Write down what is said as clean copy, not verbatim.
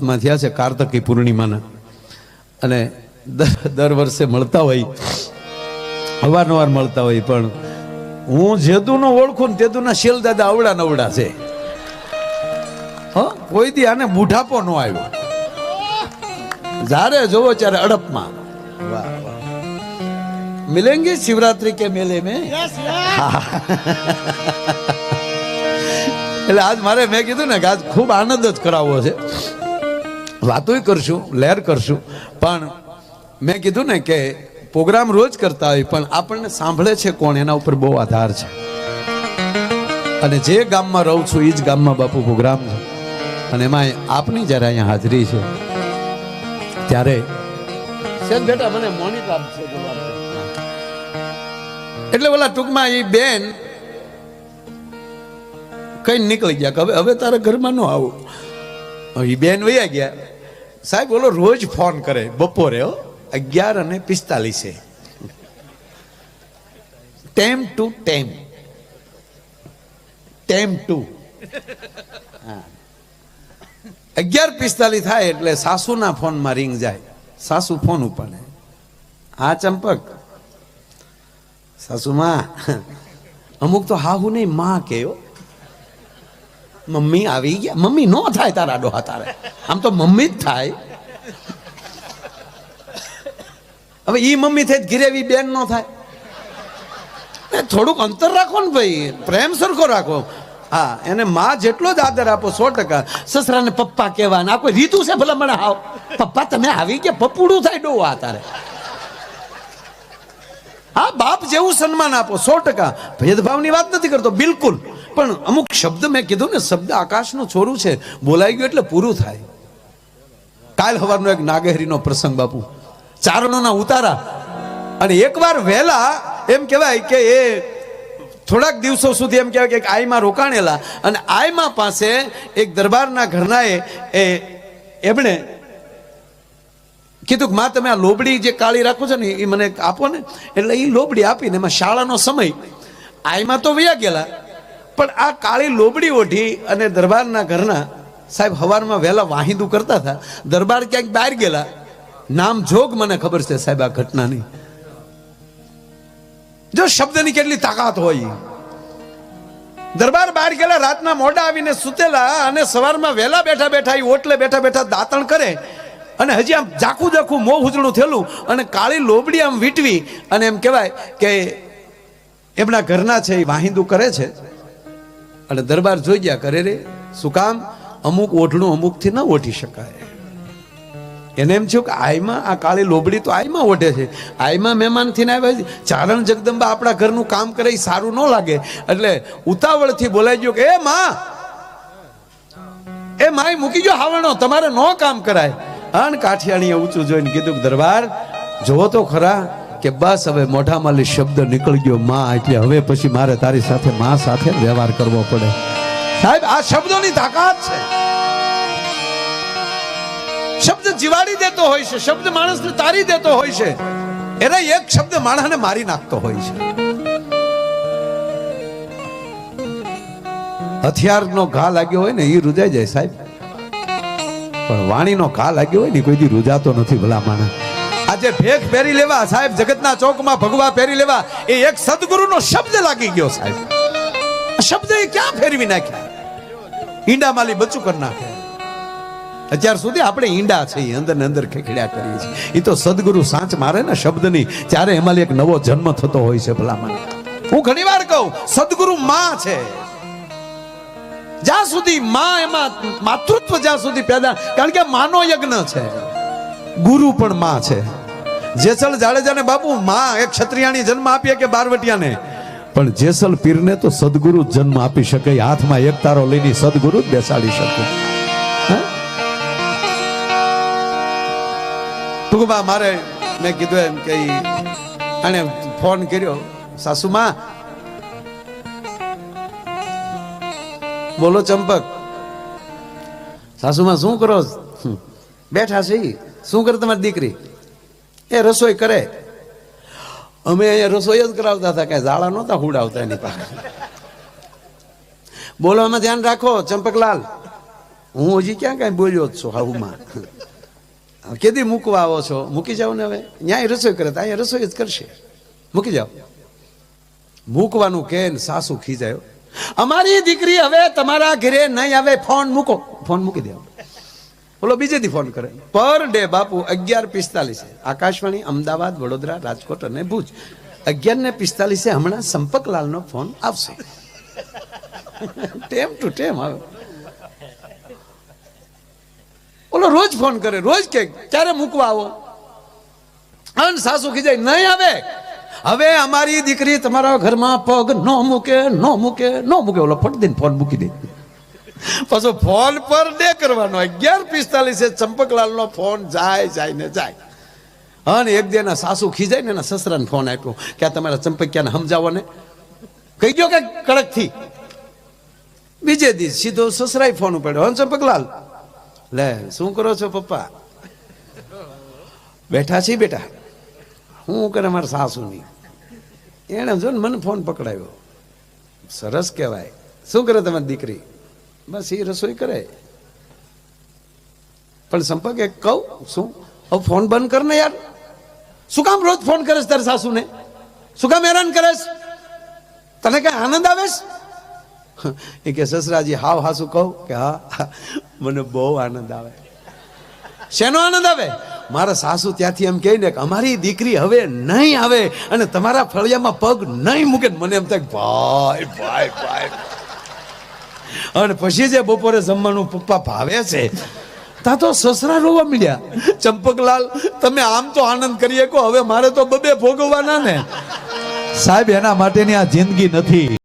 માં થયા છે કાર્તકી પૂર્ણિમાના, અને દર વર્ષે મળતા હોય, અવારનવાર મળતા હોય, પણ હું જેદુનો ઓળખું ને તેદુના શેલ દાદા અવડા નવડા છે. કોઈ દી આને બુઢાપો ન આવ્યો, જ્યારે જોવો ત્યારે અડપમાં. વાહ વાહ, મિલેંગે શિવરાત્રી કે મેલે મેં. એટલે આજ મારે મેં કીધું ને કે આજ ખૂબ આનંદ જ કરાવવો છે, વાતોય કરશું, લહેર કરશું, પણ મેં કીધું ને કે પ્રોગ્રામ રોજ કરતા હોય પણ આપણને સાંભળે છે કોણ એના ઉપર બહુ આધાર છે. અને જે ગામમાં રહું છું એ જ ગામમાં બાપુ પ્રોગ્રામ છે, અને એમાં આપની જ્યારે અહીંયા હાજરી છે ત્યારે બેટા મને મોનિટર આપશે એટલે ઓલા ટૂંકમાં એ બેન કઈ નીકળી ગયા કે હવે તારા ઘરમાં ન આવું. એ બેન વયા ગયા. સાહેબ ઓલો રોજ ફોન કરે બપોરે 11:45 ટેમ ટુ 11:45 થાય એટલે સાસુના ફોનમાં રિંગ જાય. સાસુ ફોન ઉપાડે. હા ચંપક. સાસુમાં અમુક તો હાહુ નહીં માં કેયો, મમ્મી આવી ગયા. મમ્મી નો થાય તારા ડોહા, તારે આમ તો મમ્મી જ થાય. હવે ઈ મમ્મી થઈ ઘીરેવી બેન નો થાય. થોડુંક અંતર રાખો ને ભાઈ, પ્રેમ સરખો રાખો. હા, એને માં જેટલો જ આદર આપો 100%. સસરાને પપ્પા કહેવાના આ કોઈ રીતું છે? ભલા મને આવ પપ્પા તમે આવી ગયા, પપ્પુડું થાય ડોહા તારે. હા, બાપ જેવું સન્માન આપો 100%. ભેદભાવની વાત નથી કરતો બિલકુલ, પણ અમુક શબ્દ મેં કીધું ને, શબ્દ આકાશનું છોરું છે, બોલાઈ ગયું એટલે પૂરું થાય. કાલ સવારનો એક નાગહેરીનો પ્રસંગ બાપુ, ચારણોના ઉતારા, અને એકવાર વહેલા એમ કહેવાય કે એ થોડાક દિવસો સુધી એમ કહેવાય કે આઈમાં રોકાણેલા, અને આઈમાં પાસે એક દરબારના ઘરનાએ એમણે કીધું કે માં તમે આ લોબડી જે કાળી રાખો છો ને એ મને આપો ને. એટલે એ લોબડી આપીને એમાં શાળાનો સમય, આઈમાં તો વયા ગયેલા, પણ આ કાળી લોબડી ઓઢી અને દરબારના ઘરના સાહેબ સવારમાં વહેલા વાહિંદુ કરતા હતા. દરબાર ક્યાંક બહાર ગયેલા, નામ જોગ મને ખબર છે સાહેબ આ ઘટનાની. જો શબ્દની કેટલી તાકાત હોય. દરબાર બહાર ગયેલા, રાતના મોડા આવીને સુતેલા, અને સવારમાં વહેલા બેઠા બેઠા એ ઓટલે બેઠા બેઠા દાંતણ કરે, અને હજી આમ ઝાખું ઝાખું મોં ઉજળું થયેલું, અને કાળી લોબડી આમ વીટવી, અને એમ કહેવાય કે એમના ઘરના છે એ વાહિંદુ કરે છે. અને દરબાર જોઈ ગયા, કરે રે શું કામ? અમુક ઓઢણું અમુકથી ન ઓઢી શકાય. એને એમ થયું કે આઈમાં આ કાળી લોબડી તો આઈમાં ઓઢે છે, આઈમાં મહેમાન થઈને આવ્યા છે, ચારણ જગદંબા આપણા ઘરનું કામ કરે એ સારું ન લાગે. એટલે ઉતાવળથી બોલાઈ ગયો કે એ માય મૂકી ગયો હાવણો, તમારે નો કામ કરાય. અન કાઠિયાણીએ ઊંચું જોઈને કીધું, દરબાર જોવો તો ખરા કે બસ હવે મોઢામાં શબ્દ નીકળી ગયો માં, એટલે હવે પછી મારે તારી સાથે માં સાથે વ્યવહાર કરવો પડે. સાહેબ આ શબ્દોની તાકાત છે. શબ્દ જીવાડી દેતો હોય છે, શબ્દ માણસને તારી દેતો હોય છે, એના એક શબ્દ માણસને મારી નાખતો હોય છે. હથિયારનો ઘા લાગ્યો હોય ને એ રૂજાઈ જાય સાહેબ, પણ વાણીનો ઘા લાગ્યો હોય ને કોઈ દી રૂજાતો નથી ભલા માણસ. આજે ભેખ પહેરી લેવા સાહેબ, જગતના ચોકમાં ભગવા પહેરી લેવા, એ એક સદગુરુનો શબ્દ લાગી ગયો સાહેબ. શબ્દ એ ક્યાં ફેરવી નાખ્યા? ઈંડા માલી બચ્ચું કરી નાખે. અત્યાર સુધી આપણે ઈંડા છે અંદર ને અંદર ખેખડ્યા કરીએ છીએ. એ તો સદગુરુ સાંચ મારે ને શબ્દની, ત્યારે એમાં એક નવો જન્મ થતો હોય છે ભલા માણસ. હું ઘણી વાર કહું, સદગુરુ માં છે. જ્યાં સુધી માં, એમાં માતૃત્વ જ્યાં સુધી પેદા, કારણ કે માનો યજ્ઞ છે. ગુરુ પણ માં છે. જેસલ જાડેજાને બાપુ માં એક ક્ષત્રિયાણી જન્મ આપીએ કે બારવટિયાને, પણ જેસલ પીરને તો સદગુરુ જન્મ આપી શકે. હાથમાં એક તારો લઈને સદગુરુ જ બેસાડી શકે. ટૂંકમાં મારે મેં કીધું એમ કે આને ફોન કર્યો, સાસુમાં બોલો ચંપક. સાસુમાં શું કરો? બેઠા છે. શું કરે તમારી દીકરી? એ રસોઈ કરે. અમે અહીંયા રસોઈ જ કરાવતા હતા, કઈ ઝાડા નહોતા હુડાવતા એની પાસે. બોલવામાં ધ્યાન રાખો ચંપકલાલ. હું હજી ક્યાં કાંઈ બોલ્યો જ છું હાઉમાં. કેદી મૂકવા આવો છો? મૂકી જાઓ ને હવે. ન્યાય રસોઈ કરે તો અહીંયા રસોઈ જ કરશે. મૂકી જાઓ. મૂકવાનું કે સાસુ ખીજાયો, અમારી દીકરી હવે તમારા ઘરે નહીં આવે, ફોન મૂકો. ફોન મૂકી દે. બોલો બીજે દી ફોન કરે. પર ડે બાપુ 11:45 આકાશવાણી અમદાવાદ, વડોદરા, રાજકોટ અને ભુજ 11:45 હમણાં સંપકલાલનો ફોન આવશે. ટેમ ટુ ટેમ આવે. બોલો રોજ ફોન કરે, રોજ કે ક્યારે મૂકવા આવો? અને સાસુ ખીજાય, નહીં આવે, હવે અમારી દીકરી તમારા ઘરમાં પગ ન મૂકે, ન મૂકે, ન મૂકે. ઓલો ફટ દઈને ફોન મૂકી દે. પાછો ફોન પર ડે કરવાનો. 11:45 ચંપકલાલનો ફોન જાય ને જાય. અને એક દિન સાસુ ખીજાય ને એના સસરાને ફોન આપ્યો કે આ તમારા ચંપકિયાને સમજાવો ને, કહી ગયો કે કડક થી. બીજે દિવસ સીધો સસરાય ફોન ઉપાડ્યો. હા ચંપકલાલ, લે શું કરો છો પપ્પા? બેઠા છીએ બેટા. હું કરે મારા સાસુની? એને જો ને મને ફોન પકડાયો. સરસ કહેવાય. શું કરે તમારી દીકરી? બસ એ રસોઈ કરે. પણ સંપર્ક એક કહું શું, હવે ફોન બંધ કર ને યાર. શું કામ રોજ ફોન કરે તારી સાસુને? શું કામ હેરાન કરે? તને કઈ આનંદ આવે? એ કે સસરાજી હાવ હાસુ કહું કે હા મને બહુ આનંદ આવે. શેનો આનંદ આવે? મારા સાસુ ત્યાંથી એમ કહે ને કે અમારી દીકરી હવે નહીં આવે અને તમારા ફળિયામાં પગ નહીં મૂકે. મને એમ થાય ભાઈ ભાઈ ભાઈ. અને પછી જે બપોરે જમવાનું પપ્પા ભાવે છે તા તો સસરા રોવા મળ્યા. ચંપકલાલ તમે આમ તો આનંદ કરીએ કો, હવે મારે તો બબે ભોગવવાના ને. સાહેબ એના માટેની આ જિંદગી નથી.